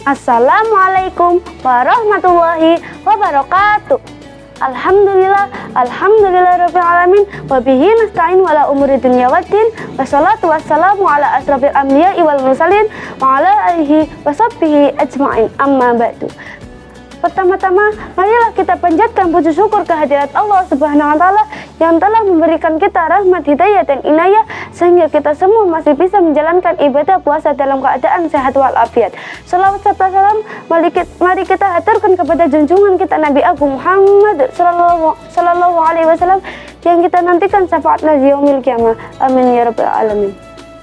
Assalamualaikum warahmatullahi wabarakatuh. Alhamdulillah rabbil alamin wa bihi nasta'in wala umuri dunya waddin wassalatu wassalamu ala asrofil anbiya'i wal mursalin wa ala alihi wa sahbihi ajma'in amma ba'du. Pertama-tama, marilah kita panjatkan puji syukur kehadirat Allah Subhanahu wa Ta'ala yang telah memberikan kita rahmat, hidayah, dan inayah sehingga kita semua masih bisa menjalankan ibadah puasa dalam keadaan sehat walafiat. Salawat serta salam mari kita haturkan kepada junjungan kita Nabi Agung Muhammad sallallahu alaihi wasallam yang kita nantikan syafaatnya di yaumil qiyamah. Amin ya rabbal alamin.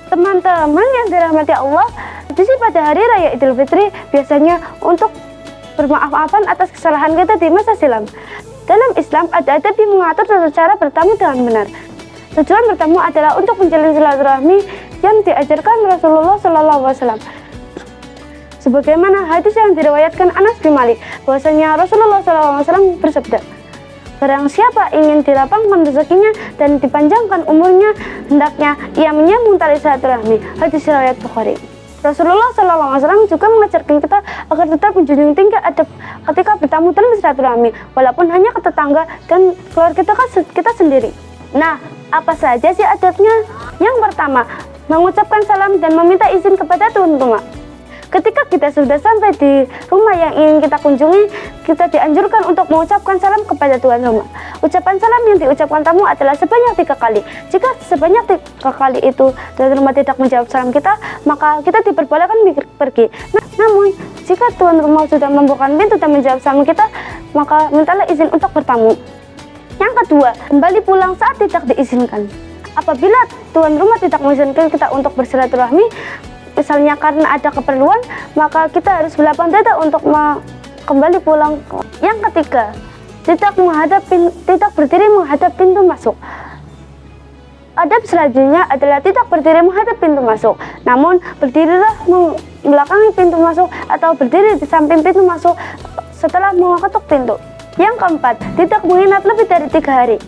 Teman-teman yang dirahmati Allah, pada hari raya Idul Fitri biasanya untuk bermaaf-maafan atas kesalahan kita di masa silam. Dalam Islam ada adab yang mengatur tata cara bertamu dengan benar. Tujuan bertamu adalah untuk menjalin silaturahmi yang diajarkan Rasulullah SAW. Sebagaimana hadis yang diriwayatkan Anas bin Malik, bahwasanya Rasulullah SAW bersabda, barang siapa ingin dilapangkan rezekinya dan dipanjangkan umurnya, hendaknya ia menyambung tali silaturahmi. Hadis riwayat Bukhari. Rasulullah SAW juga mengajarkan kita agar tetap menjunjung tinggi adab ketika bertamu dalam silaturahmi, walaupun hanya ke tetangga dan keluarga kita sendiri. Nah, apa saja sih adabnya? Yang pertama, mengucapkan salam dan meminta izin kepada tuan rumah. Ketika kita sudah sampai di rumah yang ingin kita kunjungi, kita dianjurkan untuk mengucapkan salam kepada tuan rumah. Ucapan salam yang diucapkan tamu adalah sebanyak 3 kali. Jika sebanyak 3 kali itu tuan rumah tidak menjawab salam kita, maka kita diperbolehkan pergi. Namun, jika tuan rumah sudah membuka pintu dan menjawab salam kita, maka mintalah izin untuk bertamu. Yang kedua, kembali pulang saat tidak diizinkan. Apabila tuan rumah tidak mengizinkan kita untuk bersilaturahmi, misalnya karena ada keperluan, maka kita harus berlapang dada untuk kembali pulang. Yang ketiga, tidak berdiri menghadap pintu masuk. Adab selanjutnya adalah tidak berdiri menghadap pintu masuk, namun berdirilah membelakangi pintu masuk atau berdiri di samping pintu masuk setelah mengetuk pintu. Yang keempat, tidak menginap lebih dari 3 hari.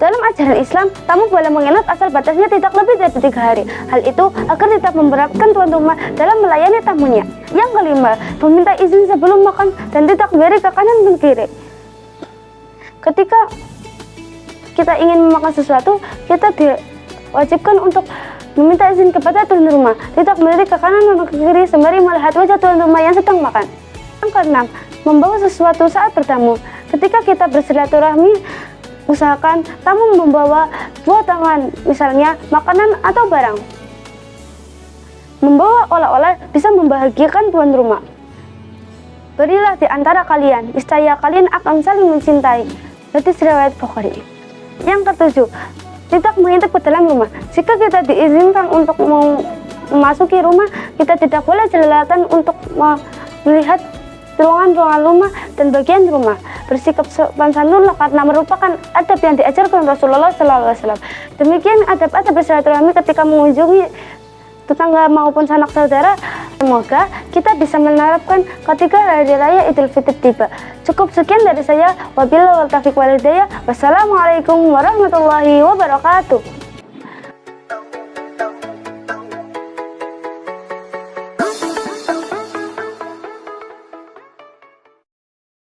Dalam ajaran Islam, tamu boleh menginap asal batasnya tidak lebih dari 3 hari. Hal itu agar tidak memberatkan tuan rumah dalam melayani tamunya. Yang kelima, meminta izin sebelum makan dan tidak berdiri ke kanan dan kiri. Ketika kita ingin memakan sesuatu, kita diwajibkan untuk meminta izin kepada tuan rumah, tidak berdiri ke kanan dan ke kiri sembari melihat wajah tuan rumah yang sedang makan. Yang keenam, membawa sesuatu saat bertamu. Ketika kita bersilaturahmi, usahakan tamu membawa buah tangan, misalnya makanan atau barang. Membawa oleh-oleh bisa membahagiakan tuan rumah. Berilah di antara kalian, niscaya kalian akan saling mencintai. Hadis riwayat Bukhari. Yang ketujuh, tidak mengintip ke dalam rumah. Jika kita diizinkan untuk memasuki rumah, kita tidak boleh jelatan untuk melihat ruangan-ruangan rumah dan bagian rumah. Bersikap sopan santunlah karena merupakan adab yang diajarkan Rasulullah SAW. Demikian adab-adab bersilaturahmi ketika mengunjungi tetangga maupun sanak saudara. Semoga kita bisa menerapkan ketika hari raya Idul Fitri tiba. Cukup sekian dari saya. Wabillahi taufiq wal hidayah. Wassalamualaikum warahmatullahi wabarakatuh.